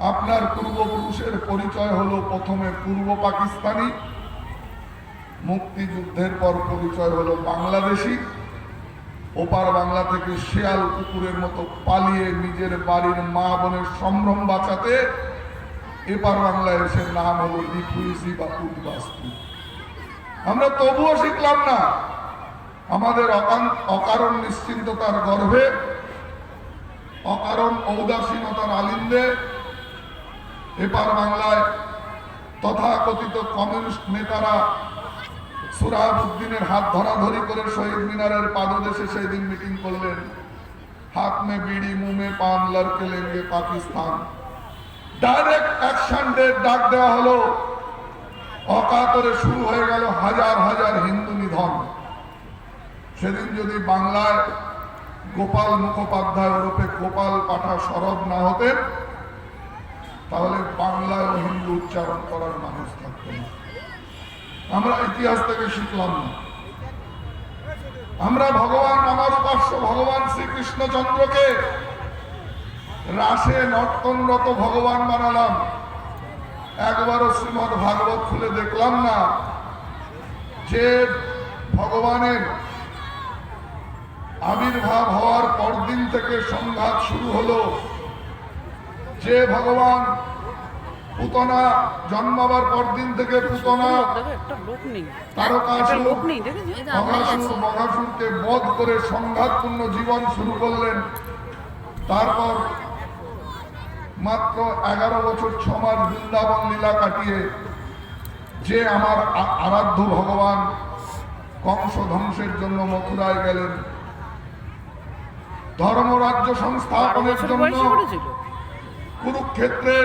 আপনার পূর্বপুরুষের পরিচয় হলো প্রথমে পূর্ব পাকিস্তানি, মুক্তিযুদ্ধের পর পরিচয় হলো বাংলাদেশি। ওপার বাংলা থেকে শেয়াল কুকুরের মতো পালিয়ে নিজের বাড়ির মা বোনের সম্ভ্রম বাঁচাতে এপার বাংলায় এসে নাম হলো রিফিউজি বা উদ্বাস্তু। আমরা তবুও শিখলাম না। আমাদের অকারণ নিশ্চিন্ততার গর্ভে, অকারণ ঔদাসীনতার আলিন্দে এপার বাংলায় তথাকথিত কমিউনিস্ট নেতারা সুরাবুদ্দিনের হাত ধরাধরি করে শহীদ মিনারের পাদদেশে সেই দিন মিটিং করলেন। হাত মে বিড়ি মুহ মে পান লড়কে লেঙ্গে পাকিস্তান। ডাইরেক্ট অ্যাকশন ডে ডাক দেওয়া হলো। অকাতরে শুরু হয়ে গেল হাজার হাজার হিন্দু নিধন। সেদিন যদি বাংলায় গোপাল মুখোপাধ্যায় ওরফে গোপাল পাঠা সরব না হতেন, তাহলে বাংলায় হিন্দু উচ্চারণ করার মানুষ থাকত না। আমরা ইতিহাস থেকে শিখলাম না। আমরা ভগবান, আমার উপাস্য ভগবান শ্রীকৃষ্ণচন্দ্রকে রাসে নর্তনরত ভগবান বানালাম। একবারও শ্রীমদ ভাগবত খুলে দেখলাম না যে ভগবানের আবির্ভাব হওয়ার পরদিন থেকে সংঘাত শুরু হলো। যে ভগবান পুতনা জন্মাবার পরদিন থেকে পুতনা তারকাসুর মহাসুরকে বধ করে সংঘাতপূর্ণ জীবন শুরু করলেন। তারপর মাত্র 11 বছর 6 মাস বৃন্দাবন লীলা কাটিয়ে যে আমার আরাধ্য ভগবান কংস ধ্বংসের জন্য মথুরায় গেলেন, ধর্মরাজ্য সংস্থাপনের জন্য কুরুক্ষেত্রে